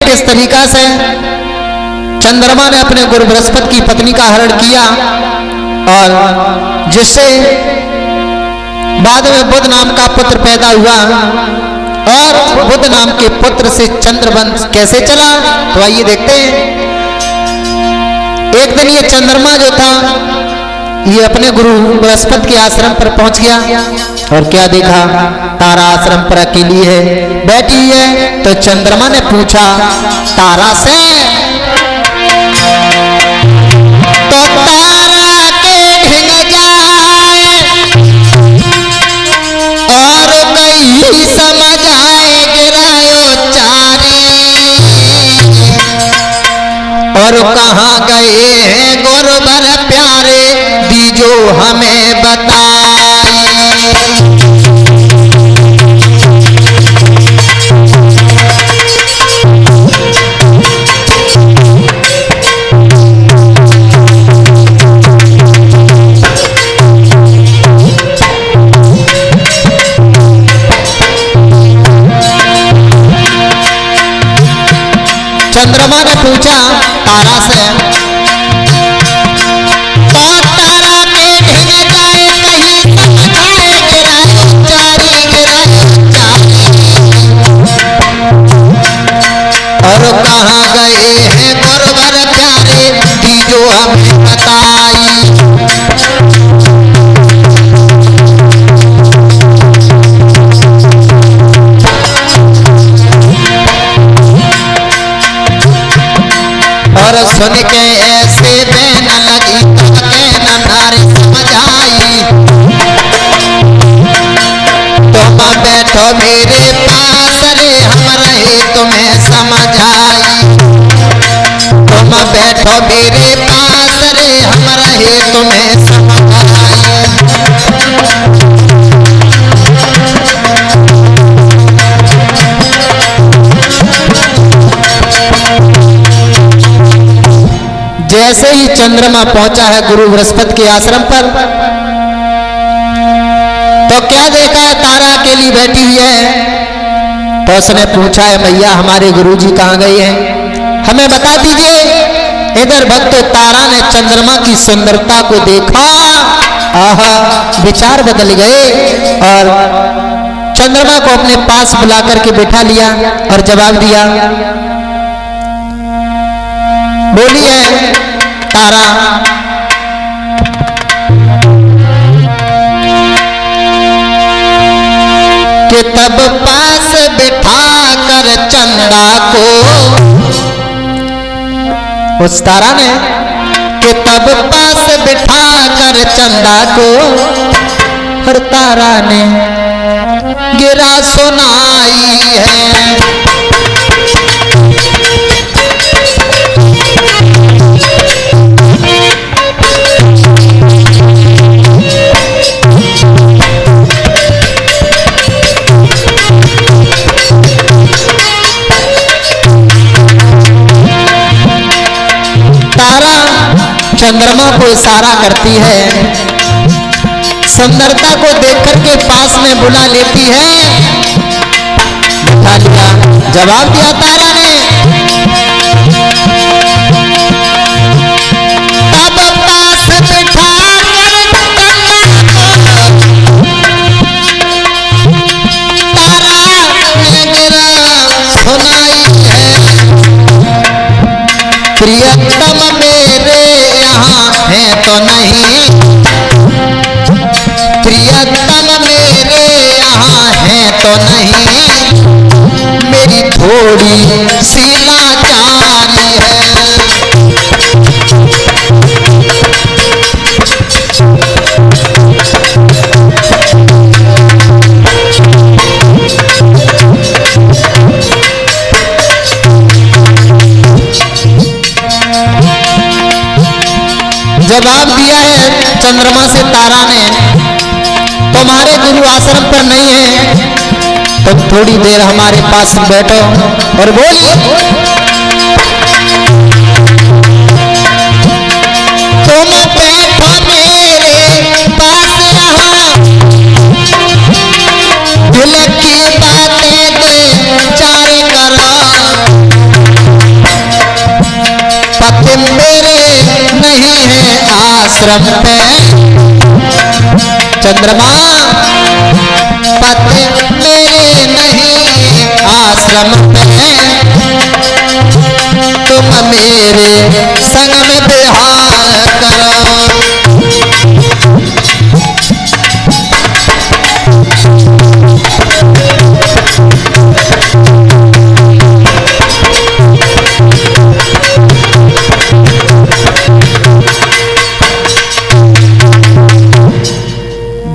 किस तरीका से चंद्रमा ने अपने गुरु बृहस्पति की पत्नी का हरण किया और जिससे बाद में बुध नाम का पुत्र पैदा हुआ और बुध नाम के पुत्र से चंद्रवंश कैसे चला, तो आइए देखते हैं। एक दिन ये चंद्रमा जो था ये अपने गुरु बृहस्पति के आश्रम पर पहुंच गया और क्या देखा, तारा आश्रम पर अकेली है, बैठी है। तो चंद्रमा ने पूछा तारा से, तो तारा के ढिंग जाए और कहीं समझ आए गिरायो चारी, और कहाँ गए हैं गुरुवर प्यारे दीजो हमें बताई। चंद्रमा ने पूछा तारा से, तो तारा के ढिंग जाए कहीं समझाए गिराए चारी, और कहाँ गए हैं गुरुवर प्यारे दीजो हमें बताई। और सुन के ऐसे देन लगी तके नारे समझ आई, तुम बैठो मेरे पास रे हम रहे तुम्हें समझ आई, तुम बैठो मेरे पास रे हम रहे तुम्हें समझ आई। जैसे ही चंद्रमा पहुंचा है गुरु बृहस्पति के आश्रम पर, तो क्या देखा है, तारा अकेली बैठी हुई है। तो उसने पूछा है मैया हमारे गुरुजी कहाँ गए हैं, हमें बता दीजिए। इधर भक्त तारा ने चंद्रमा की सुंदरता को देखा, आहा, विचार बदल गए और चंद्रमा को अपने पास बुला करके बैठा लिया और जवाब दिया। बोली है तारा, कि तब पास बिठा कर चंदा को, उस तारा ने कि तब पास बिठा कर चंदा को, हर तारा ने गिरा सुनाई है। चंद्रमा को इशारा करती है, सुंदरता को देख करके पास में बुला लेती है। बिठा लिया, जवाब दिया तारा ने, तब पास बिठा कर तारा ने गिरा सुनाई है, प्रियतम मेरे यहाँ है तो नहीं, प्रियतम मेरे यहाँ है तो नहीं, मेरी थोड़ी सी लाचारी है। जवाब दिया है चंद्रमा से तारा ने, तुम्हारे गुरु आश्रम पर नहीं है तो थोड़ी देर हमारे पास बैठो और बोली, तुम बैठो मेरे पास यहाँ, दिल की बातें दे चार करो, आश्रम पे चंद्रमा पति मेरे नहीं आश्रम पे तुम मेरे संग में विहार करो।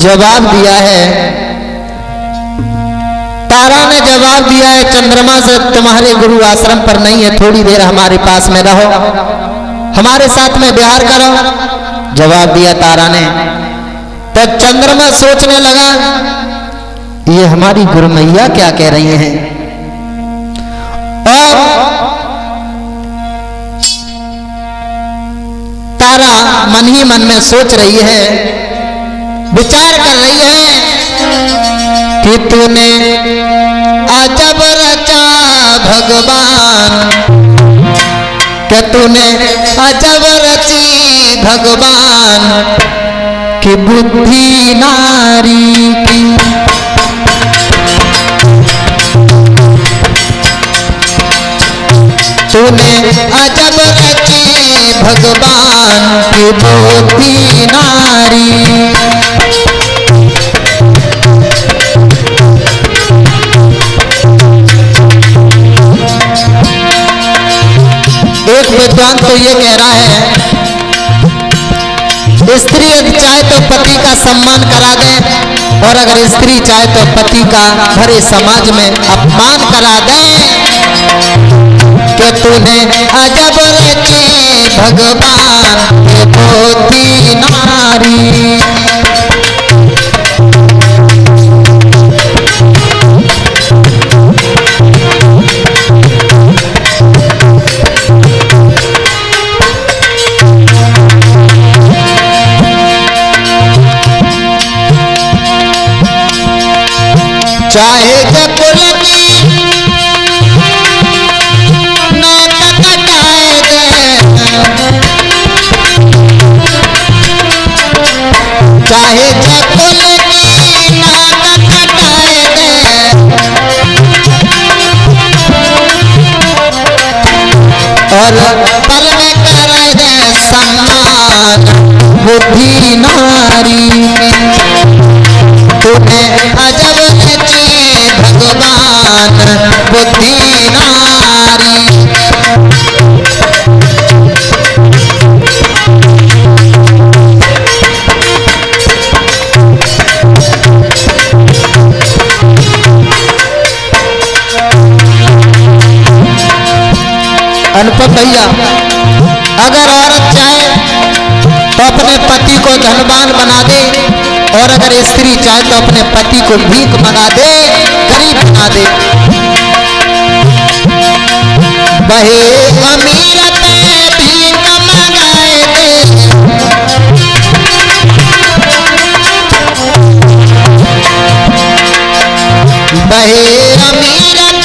जवाब दिया है, तारा ने जवाब दिया है चंद्रमा से, तुम्हारे गुरु आश्रम पर नहीं है, थोड़ी देर हमारे पास में रहो, हमारे साथ में विहार करो। जवाब दिया तारा ने। तब चंद्रमा सोचने लगा ये हमारी गुरु मैया क्या कह रही हैं, और तारा मन ही मन में सोच रही है, विचार कर रही है कि तूने अजब रचा भगवान, कि तूने अजब रची भगवान की बुद्धि नारी की। तूने अजब रची भगवान की बुद्धि नारी। एक विद्वान तो ये कह रहा है, स्त्री चाहे तो पति का सम्मान करा दे, और अगर स्त्री चाहे तो पति का भरे समाज में अपमान करा दे, कि तूने अजब रची भगवान के बुद्धि नारी। चाहे जकुल की नाक कटाए दे, चाहे जकुल की नाक कटाए दे, और पल में करे दे सम्मान बुद्धि नारी। तूने अजब रची भगवान बुद्धि नारी। अनुपम भैया, अगर औरत चाहे तो अपने पति को धनवान बना दे, और अगर स्त्री चाहे तो अपने पति को भीख मंगा दे, गरीब बना दे। बहे अमीरत भीख मंगाए दे, बहे अमीरत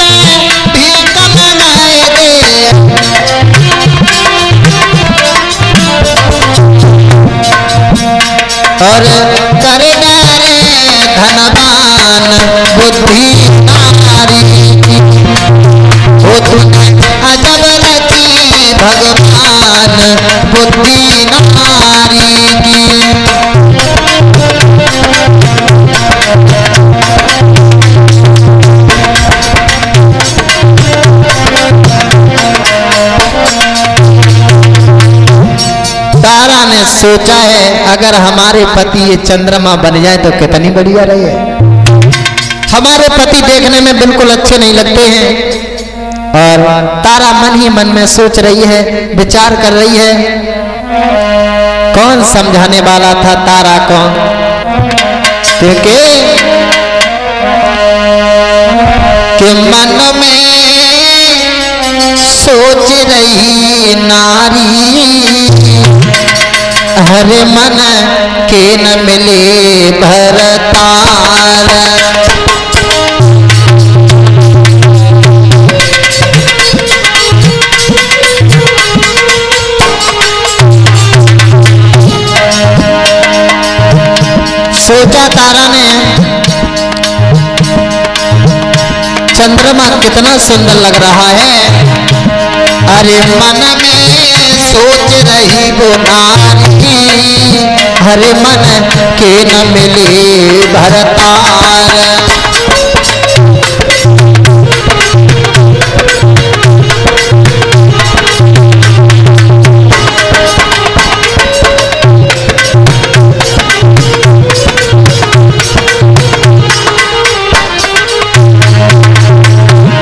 भीख मंगाए दे, और कर डाले धनवान बुद्धि नारी। वो तूने अजब रची भगवान बुद्धि नारी। तारा ने सोचा है अगर हमारे पति ये चंद्रमा बन जाए तो कितनी बढ़िया रही है। हमारे पति देखने में बिल्कुल अच्छे नहीं लगते हैं, और तारा मन ही मन में सोच रही है, विचार कर रही है, कौन समझाने वाला था तारा कौन, क्योंकि कि मन में सोच रही नारी, हर मन के न मिले भरतार। चंद्रमा कितना सुंदर लग रहा है। अरे मन में सोच रही वो नारी, हरे मन के न मिले भरतार।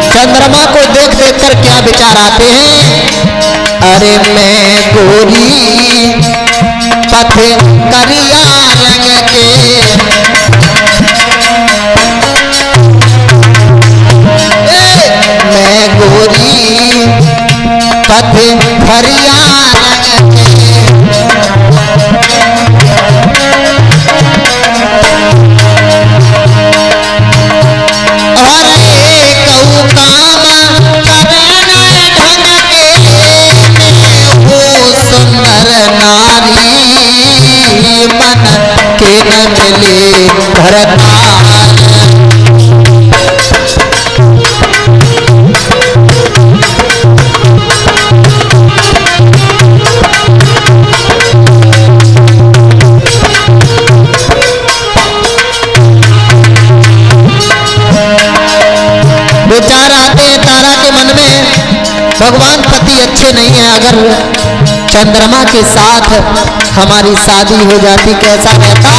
चंद्रमा को देख देख कर क्या विचार आते हैं। अरे मैं गोरी पथ करिया रंग के, मैं गोरी पथ करिया रंग के, मन के न मिले भरतार। विचार आते हैं तारा के मन में, भगवान पति अच्छे नहीं है, अगर चंद्रमा के साथ हमारी शादी हो जाती कैसा रहता।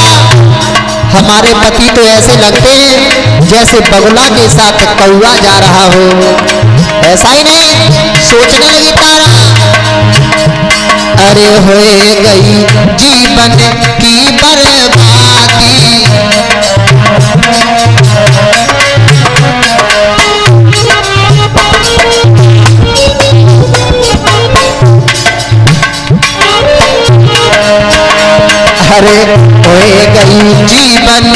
हमारे पति तो ऐसे लगते हैं जैसे बगुला के साथ कौवा जा रहा हो। ऐसा ही नहीं, सोचने लगी तारा। अरे होए गई जीवन की बर्बादी, अरे होए गई जीवन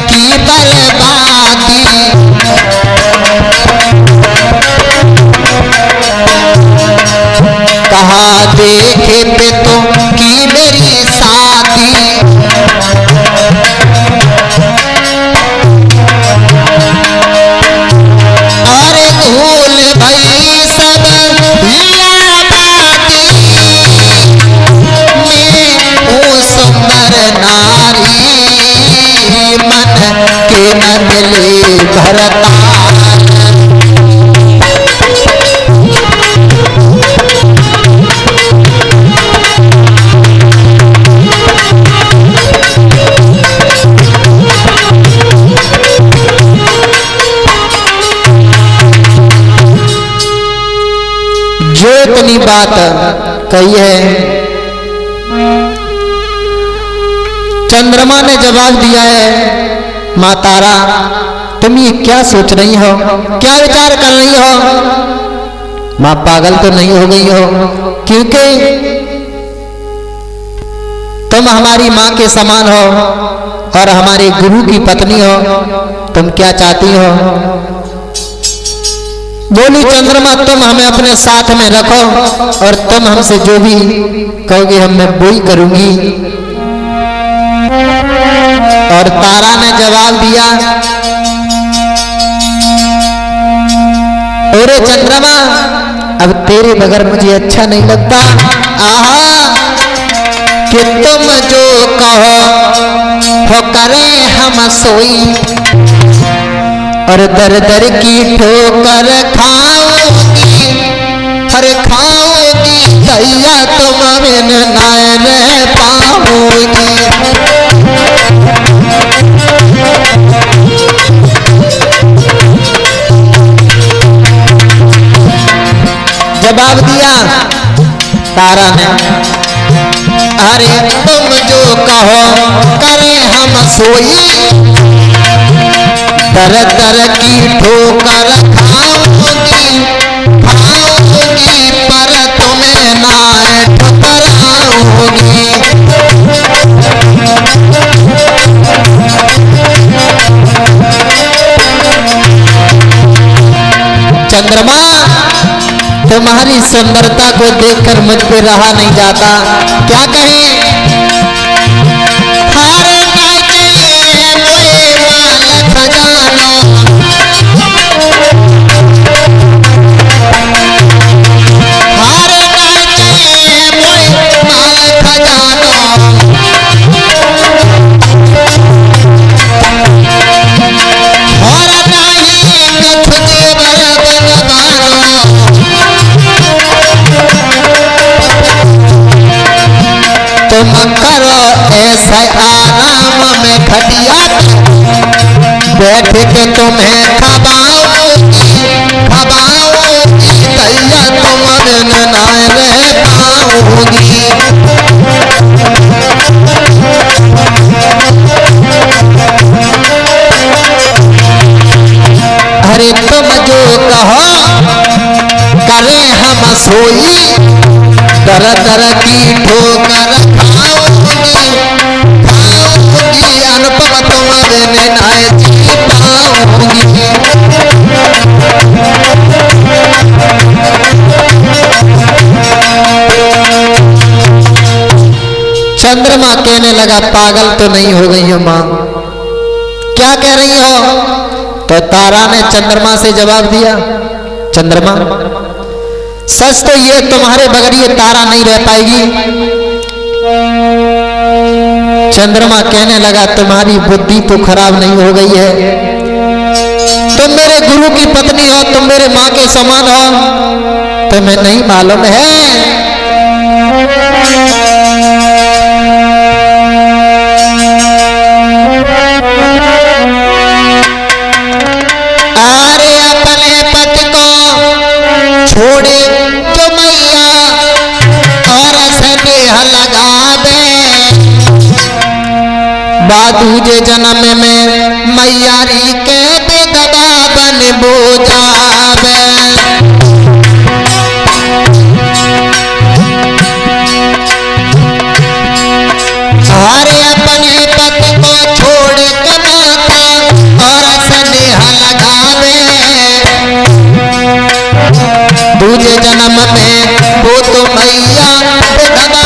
की बर्बादी। कहा देखे पे तो की मेरी शादी, अरे भूल भई सब सुंदर नारी, मन के न मिले भरतार। जो इतनी बात कही है, चंद्रमा ने जवाब दिया है, माँ तारा तुम ये क्या सोच रही हो, क्या विचार कर रही हो। माँ पागल तो नहीं हो गई हो, क्योंकि तुम हमारी माँ के समान हो और हमारे गुरु की पत्नी हो। तुम क्या चाहती हो। बोली चंद्रमा तुम हमें अपने साथ में रखो और तुम हमसे जो भी कहोगे हम मैं वो ही करूंगी। और तारा ने जवाब दिया, अरे चंद्रमा अब तेरे बगैर मुझे अच्छा नहीं लगता। आहा कि तुम जो कहो वो करें हम सोई, और दर दर की ठोकर खाओगी, हर खाओगी दैया तुम बिन न पाओगी। जवाब दिया तारा ने, अरे तुम जो कहो करें हम सोई, दर दर की ठोकर खाओगी, खाओगी पर तुम्हें ना ठुकराओगी। चंद्रमा तुम्हारी सुंदरता को देखकर मुझ पे रहा नहीं जाता। क्या कहें, हर खजानो बैठ के तुम्हें खबाऊंगी दैया तुम बिन ना रह पाऊंगी। अरे तुम जो कहो करे हम सोई दर दर की ठोकर खाऊंगी अनुपम तुम बिन ना जी पाऊंगी। चंद्रमा कहने लगा पागल तो नहीं हो गई हो मां, क्या कह रही हो? तो तारा ने चंद्रमा से जवाब दिया, चंद्रमा सच तो ये तुम्हारे बगैर ये तारा नहीं रह पाएगी। चंद्रमा कहने लगा तुम्हारी बुद्धि तो खराब नहीं हो गई है, तुम मेरे गुरु की पत्नी हो, तुम मेरे मां के समान हो, तुम्हें नहीं मालूम है अरे अपने पति को छोड़े जो मैया और स्नेह लगावे बादूजे जन्म में मैयारी के विधवा बन बोझावे। अरे अपने पति को छोड़ के माता और स्नेह लगावे दूजे जन्म में वो तो मैया विधवा